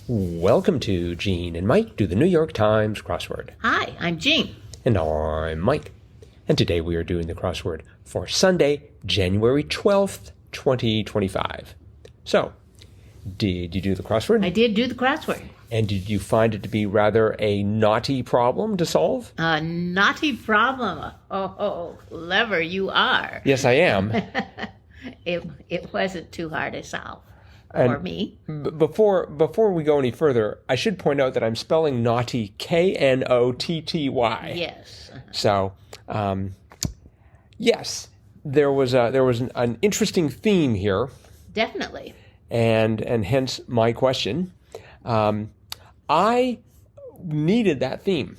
Welcome to Gene and Mike do the New York Times crossword. Hi, I'm Jean. And I'm Mike. And today we are doing the crossword for Sunday, January 12th, 2025. So, did you do the crossword? I did do the crossword. And did you find it to be rather a naughty problem to solve? A naughty problem. Oh, clever you are. Yes, I am. It wasn't too hard to solve And for me. Before we go any further, I should point out that I'm spelling naughty Knotty. Yes. So, yes, there was an interesting theme here, Definitely. and hence my question. I needed that theme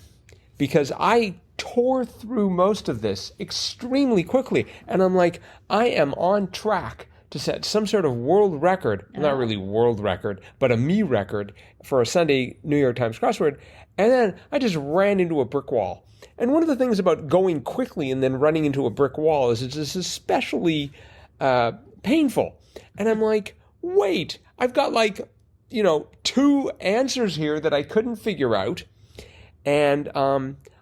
because I tore through most of this extremely quickly, and I'm like, I am on track to set some sort of world record, not really world record, but a me record for a Sunday New York Times crossword, and then I just ran into a brick wall. And one of the things about going quickly and then running into a brick wall is it's especially painful. And I'm like, wait, I've got two answers here that I couldn't figure out. And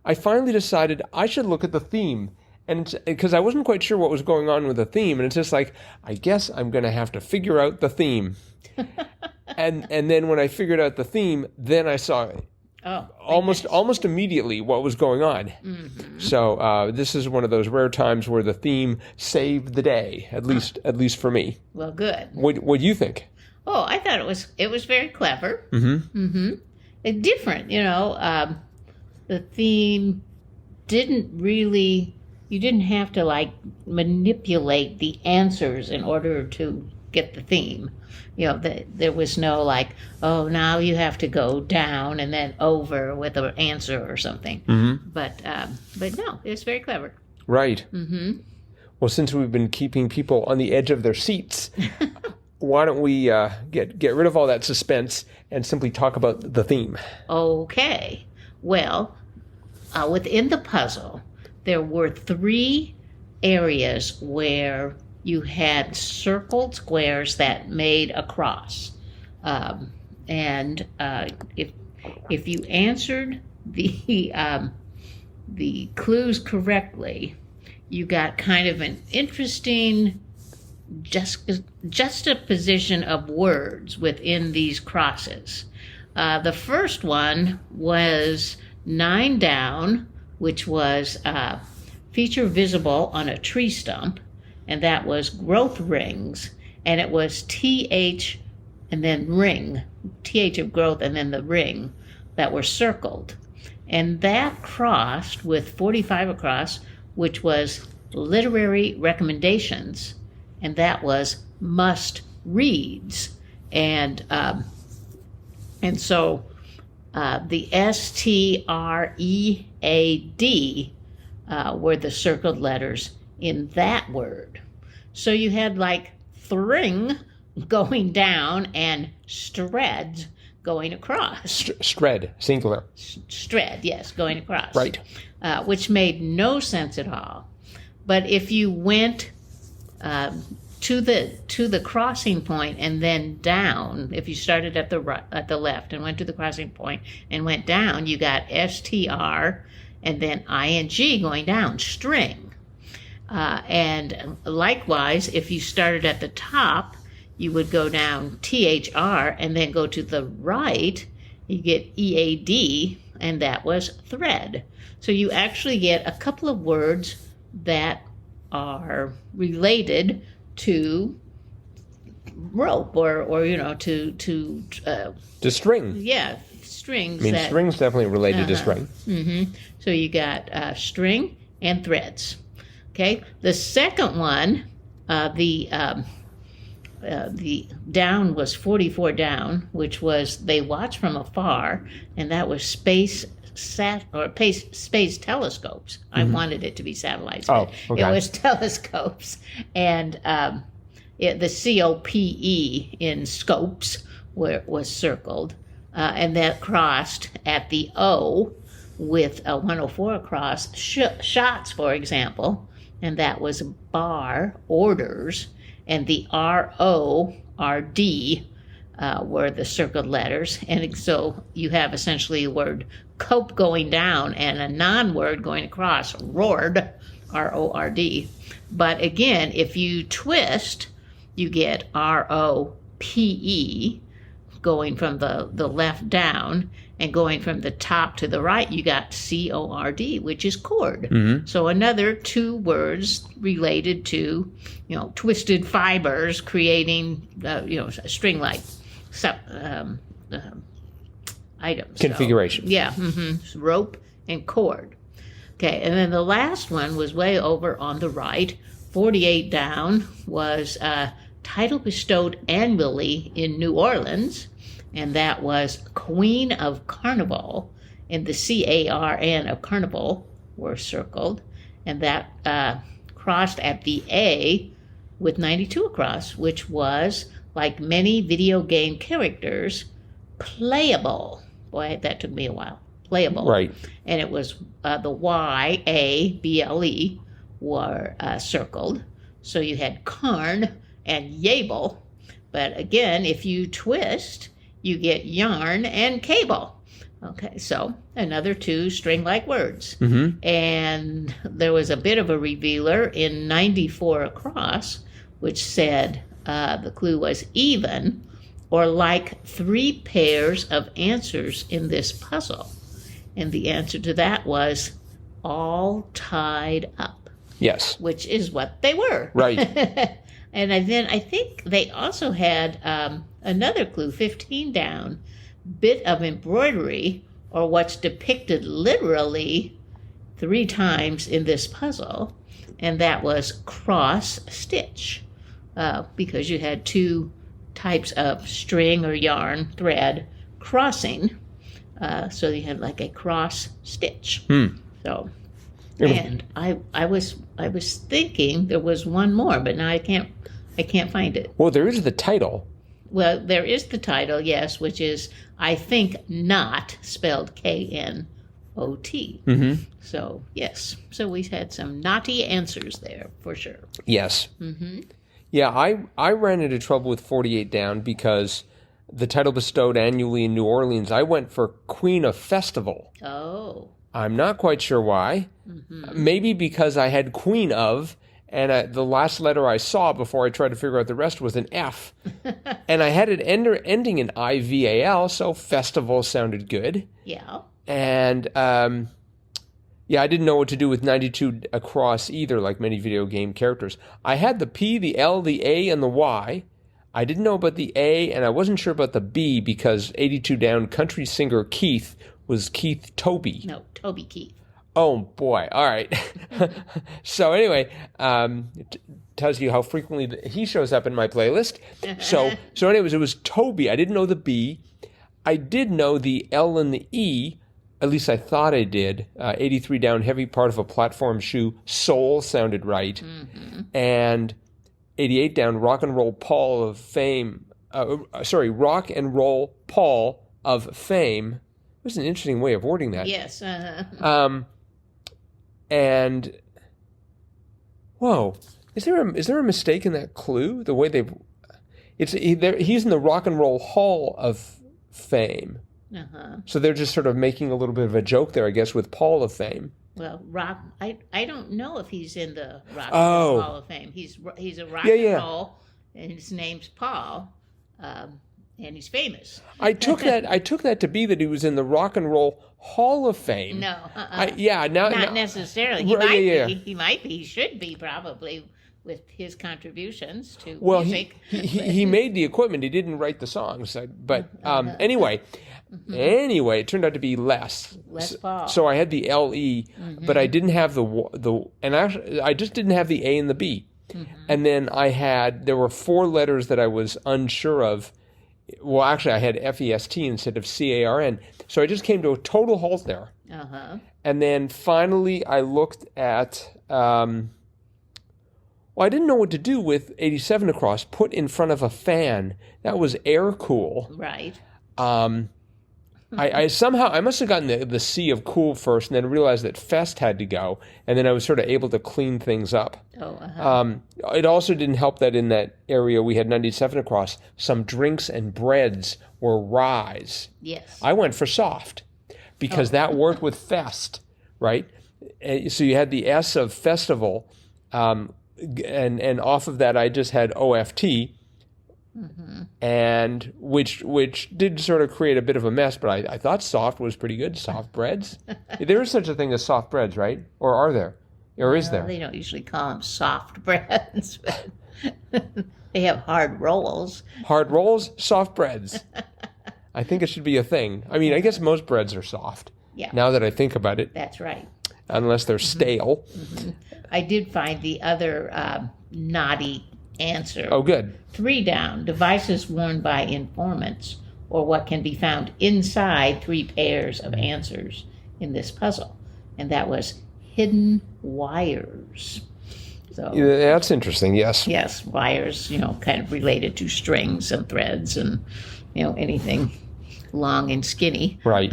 I finally decided I should look at the theme. And because I wasn't quite sure what was going on with the theme. And it's just like, I guess I'm going to have to figure out the theme. and then when I figured out the theme, then I saw almost immediately what was going on. Mm-hmm. So this is one of those rare times where the theme saved the day, at least for me. Well, good. What do you think? Oh, I thought it was very clever. Mm-hmm. Mm-hmm. It's different, the theme didn't really, you didn't have to manipulate the answers in order to get the theme. There was no now you have to go down and then over with an answer or something. Mm-hmm. But no, it's very clever. Right. Mm-hmm. Well, since we've been keeping people on the edge of their seats, why don't we get rid of all that suspense and simply talk about the theme? Okay. Well, within the puzzle, there were 3 areas where you had circled squares that made a cross. If you answered the clues correctly, you got kind of an interesting juxtaposition of words within these crosses. The first one was 9 down, which was feature visible on a tree stump, and that was growth rings, and it was TH and then ring, TH of growth and then the ring that were circled. And that crossed with 45 across, which was literary recommendations, and that was must reads. And so the STREAD were the circled letters in that word. So you had thring going down and stred going across. Stred, singular. Stred, yes, going across. Right. Which made no sense at all. But if you went to the crossing point and then down, if you started at the left and went to the crossing point and went down, you got STR and then ING going down, string. And likewise, if you started at the top, you would go down THR and then go to the right, you get EAD, and that was thread. So you actually get a couple of words that are related to rope or to string. Yeah, strings. String's definitely related to string. Mm-hmm. So you got string and threads. Okay. The second one, the down was 44 down, which was they watch from afar, and that was space telescopes. I wanted it to be satellites, but okay. It was telescopes. And the COPE in scopes was circled, and that crossed at the O with a 104 across, shots, for example, and that was bar, orders, and the RORD were the circled letters. And so you have essentially a word cope going down and a non-word going across, roared, R-O-R-D. But again, if you twist, you get R-O-P-E going from the left down, and going from the top to the right, you got C-O-R-D, which is cord. Mm-hmm. So another two words related to, twisted fibers creating, string-like items. Configuration. So, yeah, rope and cord. Okay, and then the last one was way over on the right. 48 down was a title bestowed annually in New Orleans, and that was Queen of Carnival, and the C-A-R-N of Carnival were circled, and that crossed at the A with 92 across, which was, like many video game characters, playable. Boy, that took me a while. Playable. Right. And it was the Y-A-B-L-E were circled. So you had Carn and Yable. But again, if you twist, you get yarn and cable. Okay, so another two string-like words. Mm-hmm. And there was a bit of a revealer in 94 across, which said the clue was even, or like three pairs of answers in this puzzle. And the answer to that was all tied up. Yes. Which is what they were. Right. And then I think they also had another clue, 15 down, bit of embroidery, or what's depicted literally 3 times in this puzzle, and that was cross stitch, because you had 2 types of string or yarn thread crossing, so you had like a cross stitch. So, and I was thinking there was one more, but now I can't find it. Well, there is the title. Well, there is the title, yes, which is, I think, not spelled K-N-O-T. Mm-hmm. So, yes. So we had some naughty answers there, for sure. Yes. Mm-hmm. Yeah, I ran into trouble with 48 down because the title bestowed annually in New Orleans, I went for Queen of Festival. Oh. I'm not quite sure why. Mm-hmm. Maybe because I had Queen of, and the last letter I saw before I tried to figure out the rest was an F. And I had it ending in I-V-A-L, so festival sounded good. Yeah. And, I didn't know what to do with 92 across either, like many video game characters. I had the P, the L, the A, and the Y. I didn't know about the A, and I wasn't sure about the B because 82 down country singer Keith was Keith Toby. No, Toby Keith. Oh, boy. All right. So anyway, it tells you how frequently he shows up in my playlist. So anyways, it was Toby. I didn't know the B. I did know the L and the E. At least I thought I did. 83 down, heavy part of a platform shoe. Soul sounded right. Mm-hmm. And 88 down, rock and roll Paul of fame. Rock and roll Paul of fame. It was an interesting way of wording that. Yes. And whoa, is there a mistake in that clue? The way he's in the Rock and Roll Hall of Fame. Uh-huh. So they're just sort of making a little bit of a joke there, I guess, with Paul of Fame. Well, I don't know if he's in the Rock and Roll Hall of Fame. He's a rock and roll, and his name's Paul, and he's famous. I took that to be that he was in the Rock and Roll Hall of Fame. No, not necessarily. He might be. He should be probably with his contributions to music. He made the equipment. He didn't write the songs. But anyway. Mm-hmm. Anyway, it turned out to be less Paul. So I had the LE, mm-hmm. but I didn't have the and actually I just didn't have the A and the B. Mm-hmm. And then there were 4 letters that I was unsure of. Well, actually, I had FEST instead of CARN. So I just came to a total halt there. Uh-huh. And then finally, I looked at. I didn't know what to do with 87 across. Put in front of a fan. That was air cool. Right. I somehow, I must have gotten the C of cool first and then realized that fest had to go. And then I was sort of able to clean things up. Oh, uh-huh. It also didn't help that in that area we had 97 across, some drinks and breads were ryes. Yes. I went for soft because that worked with fest, right? So you had the S of festival, and off of that I just had OFT, and which did sort of create a bit of a mess, but I thought soft was pretty good. Soft breads. There is such a thing as soft breads, right? Or are there? Or is there? They don't usually call them soft breads, but they have hard rolls. Hard rolls, soft breads. I think it should be a thing. I mean, I guess most breads are soft. Yeah. Now that I think about it. That's right. Unless they're stale. I did find the other naughty answer. Oh, good. 3 down, devices worn by informants, or what can be found inside 3 pairs of answers in this puzzle. And that was hidden wires. So Yeah, that's interesting, yes. yes, wires, kind of related to strings and threads and, anything long and skinny. Right.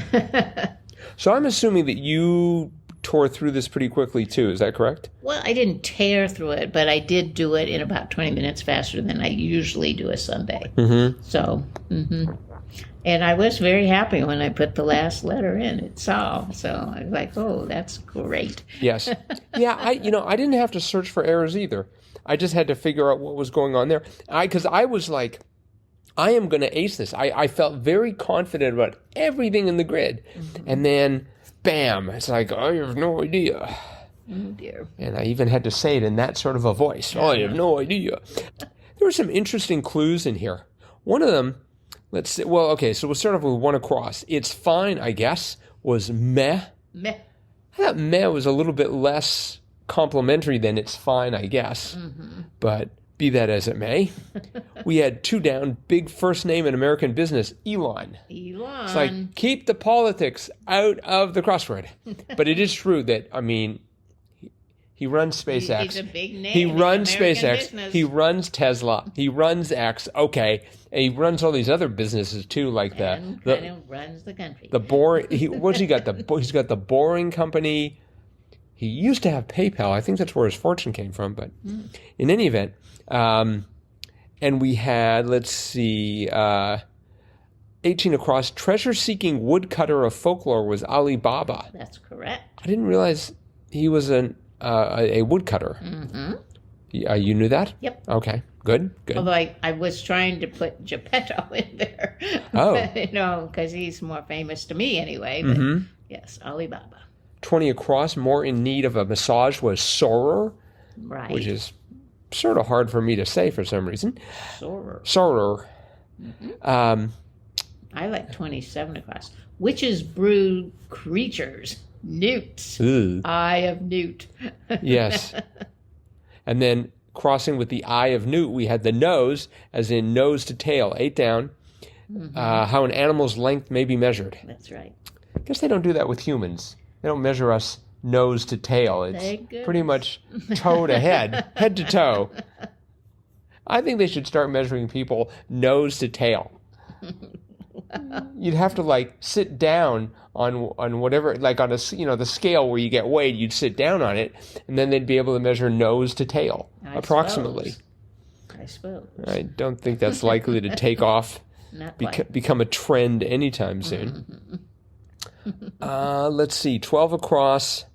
So I'm assuming that you tore through this pretty quickly too. Is that correct? Well, I didn't tear through it, but I did do it in about 20 minutes faster than I usually do a Sunday. So, and I was very happy when I put the last letter in. It solved. So I was like, oh, that's great. Yes. Yeah, I didn't have to search for errors either. I just had to figure out what was going on there. Because I was like, I am going to ace this. I felt very confident about everything in the grid. And then, bam, it's like, I have no idea. Oh, dear. And I even had to say it in that sort of a voice. I have no idea. There were some interesting clues in here. One of them, let's see. Well, okay, so we'll start off with one across. It's fine, I guess, was meh. Meh. I thought meh was a little bit less complimentary than it's fine, I guess. But be that as it may. We had 2 down, big first name in American business, Elon. Elon. It's like, keep the politics out of the crossword. But it is true that, I mean, he runs SpaceX. He's a big name. He runs in American SpaceX. business. He runs Tesla. He runs X. Okay. And he runs all these other businesses too, like and kind of runs the country. the boring. What's he got? He's got the Boring Company. He used to have PayPal. I think that's where his fortune came from. But in any event, and we had, let's see, 18 across. Treasure-seeking woodcutter of folklore was Alibaba. That's correct. I didn't realize he was a woodcutter. You knew that? Yep. Okay. Good. Although I was trying to put Geppetto in there. Oh. Because he's more famous to me anyway. But yes, Alibaba. 20 across. More in need of a massage was Sorer, Right. which is sort of hard for me to say for some reason. Sorer. Sorer. I like 27 across. Witches brew creatures. Newts. Ugh. Eye of Newt. Yes. And then crossing with the eye of Newt, we had the nose, as in nose to tail, 8 down. How an animal's length may be measured. That's right. I guess they don't do that with humans. They don't measure us nose to tail. It's Thank goodness. pretty much toe to head, head to toe. I think they should start measuring people nose to tail. You'd have to sit down on whatever, on a, the scale where you get weighed. You'd sit down on it, and then they'd be able to measure nose to tail, approximately. I suppose. I don't think that's likely to take off, become a trend anytime soon. Let's see, 12 across.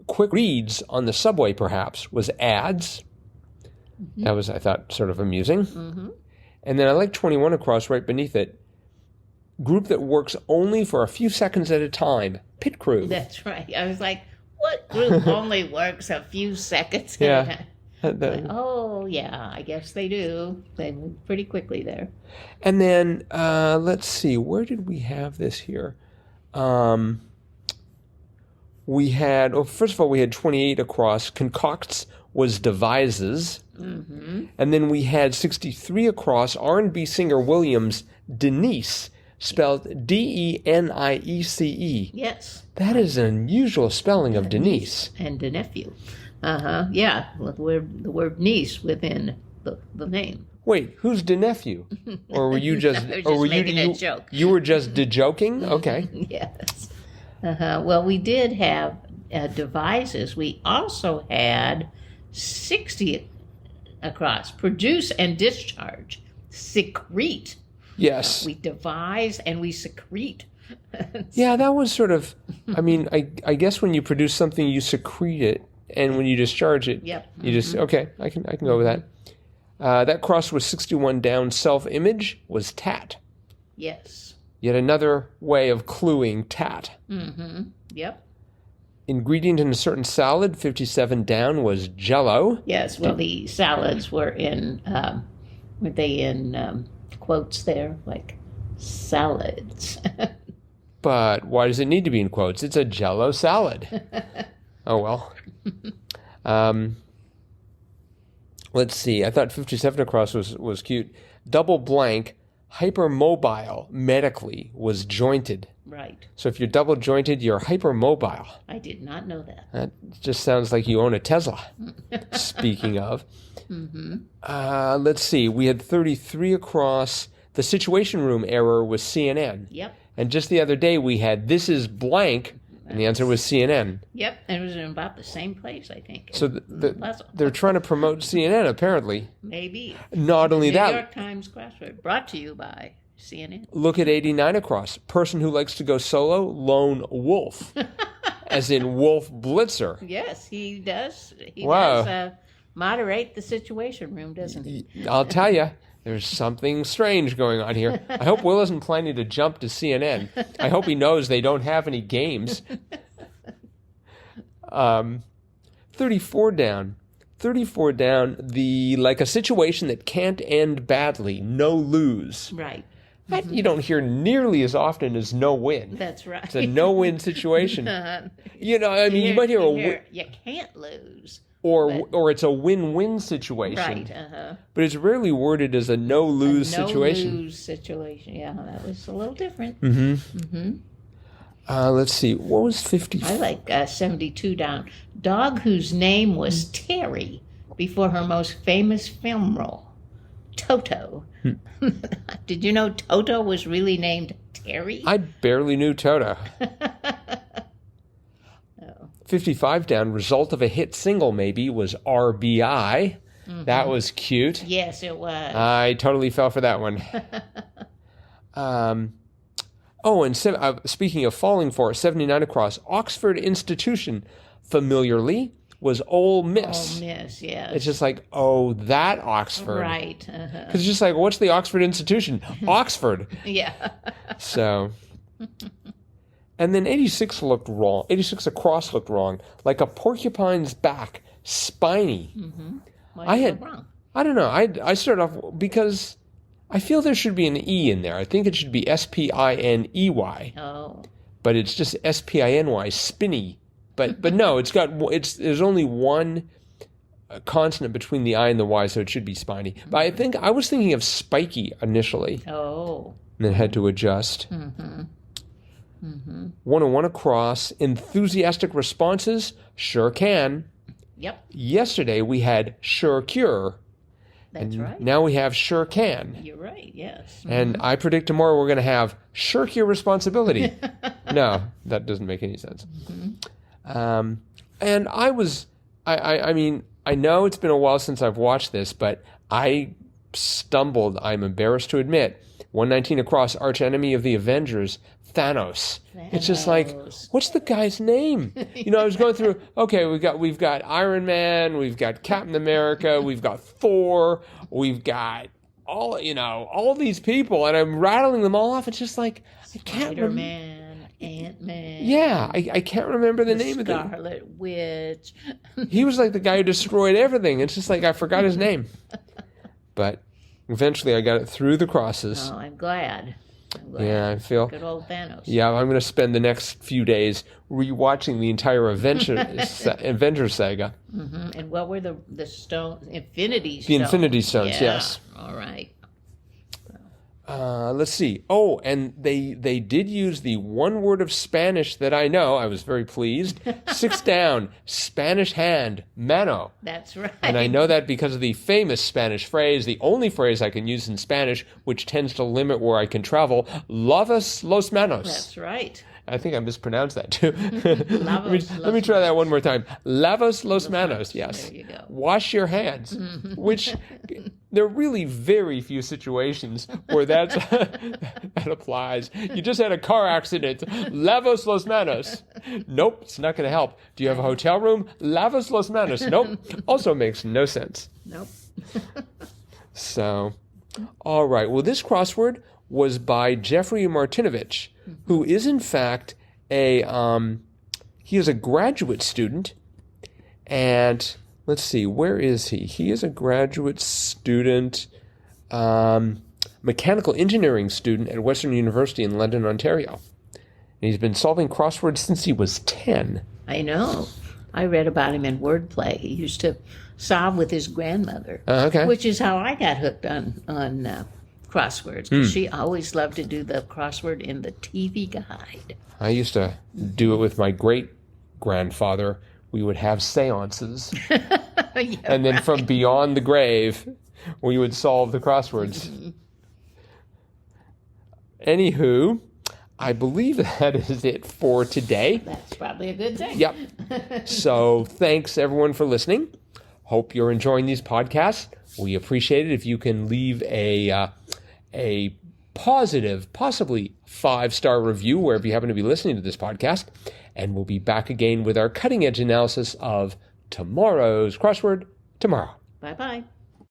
Quick reads on the subway, perhaps, was ads. That was, I thought, sort of amusing. And then I like 21 across right beneath it. Group that works only for a few seconds at a time. PITCREW. That's right. I was like, what group only works a few seconds at a time? Oh, yeah, I guess they do. They move pretty quickly there. And then, let's see, where did we have this here? We had, first of all, we had 28 across. Concocts was devises. And then we had 63 across. R&B singer Williams, Denise, spelled D-E-N-I-E-C-E. Yes. That is an unusual spelling of Denise. And a nephew. Yeah, with the word niece within the name. Wait, who's the nephew? Or were you just, I was or just were making you, a joke. You were just joking? Okay. Yes. Well, we did have devices. We also had 60 across. Produce and discharge. Secrete. Yes. We devise and we secrete. Yeah, that was sort of, I mean, I guess when you produce something, you secrete it. And when you discharge it, Yep. you just, okay, I can go with that. That cross was 61 down. Self-image was tat. Yes. Yet another way of cluing tat. Mm-hmm. Yep. Ingredient in a certain salad, 57 down, was Jell-O. Yes. Well, the salads were in, were they in quotes there? Like salads. But why does it need to be in quotes? It's a Jell-O salad. Oh, well. Let's see. I thought 57 across was cute. Double blank, hypermobile, medically, was jointed. Right. So if you're double jointed, you're hypermobile. I did not know that. That just sounds like you own a Tesla. Speaking of. Mm-hmm. Let's see. We had 33 across. The Situation Room error was CNN. Yep. And just the other day we had this is blank, and the answer was CNN. Yep, and it was in about the same place, I think. So they're trying to promote CNN, apparently. Maybe. Not only New that, York Times crossword, brought to you by CNN. look at 89 across. Person who likes to go solo, lone wolf. As in Wolf Blitzer. Yes, he does. He Wow. does moderate the Situation Room, doesn't he? I'll tell you, there's something strange going on here. I hope Will isn't planning to jump to CNN. I hope he knows they don't have any games. 34 down. 34 down, like a situation that can't end badly, no lose. Right. That you don't hear nearly as often as no win. That's right. It's a no-win situation. You know, I mean, you might hear a win. You can't lose. Or it's a win-win situation. Right. But it's rarely worded as a no-lose situation. No-lose situation. Yeah, that was a little different. Let's see. What was 50? I like 72 down. Dog whose name was Terry before her most famous film role, Toto. Did you know Toto was really named Terry? I barely knew Toto. 55 down. Result of a hit single, maybe, was RBI. That was cute. Yes, it was. I totally fell for that one. And speaking of falling for it, 79 across. Oxford institution, familiarly, was Ole Miss. Ole Miss, yes. It's just like, oh, that Oxford. Right. Because it's just like, what's the Oxford institution? Oxford. Yeah. So... And then 86 looked wrong. 86 across looked wrong. Like a porcupine's back, spiny. Why did you go wrong? I don't know. I started off because I feel there should be an E in there. I think it should be S-P-I-N-E-Y. Oh. But it's just S-P-I-N-Y, spinny. But no, there's only one consonant between the I and the Y, so it should be spiny. But I was thinking of spiky initially. Oh. And then had to adjust. 101 across. Enthusiastic responses, sure can. Yep. Yesterday we had sure cure. That's right. Now we have sure can. You're right, yes. And I predict tomorrow we're going to have shirk your responsibility. No, that doesn't make any sense. And I mean, I know it's been a while since I've watched this, but I stumbled, I'm embarrassed to admit, 119 across, arch enemy of the Avengers, Thanos. It's just like, what's the guy's name? You know, I was going through, okay, we've got Iron Man, we've got Captain America, we've got Thor, we've got all these people, and I'm rattling them all off. It's just like, I can't remember. Spider-Man, Ant-Man. Yeah, I can't remember the name of the Scarlet Witch. He was like the guy who destroyed everything. It's just like I forgot his name. But eventually I got it through the crosses. Oh, I'm glad. Yeah, I feel. Good old Thanos. Yeah, I'm going to spend the next few days rewatching the entire Avenger saga. And what were the stones? Infinity Stones. The Infinity Stones, yes. All right. Let's see. Oh, and they did use the one word of Spanish that I know. I was very pleased. 6 down, Spanish hand, mano. That's right. And I know that because of the famous Spanish phrase, the only phrase I can use in Spanish, which tends to limit where I can travel, lavas los manos. That's right. I think I mispronounced that too. Lavos let me try that one more time. Lavas los manos. Yes. There you go. Wash your hands. Which there are really very few situations where that applies. You just had a car accident. Lavos los manos. Nope, it's not going to help. Do you have a hotel room? Lavos los manos. Nope. Also makes no sense. Nope. So, all right. Well, this crossword was by Jeffrey Martinovich, who is in fact he is a graduate student, and let's see, where is he? He is a graduate student, mechanical engineering student at Western University in London, Ontario. And he's been solving crosswords since he was 10. I know. I read about him in Wordplay. He used to solve with his grandmother, Okay. which is how I got hooked on crosswords, because she always loved to do the crossword in the TV guide. I used to do it with my great-grandfather. We would have seances. Yeah, And then from beyond the grave, we would solve the crosswords. Anywho, I believe that is it for today. that's probably a good thing. Yep. So thanks, everyone, for listening. Hope you're enjoying these podcasts. We appreciate it if you can leave a positive, possibly 5-star review wherever you happen to be listening to this podcast. And we'll be back again with our cutting-edge analysis of tomorrow's crossword tomorrow. Bye-bye.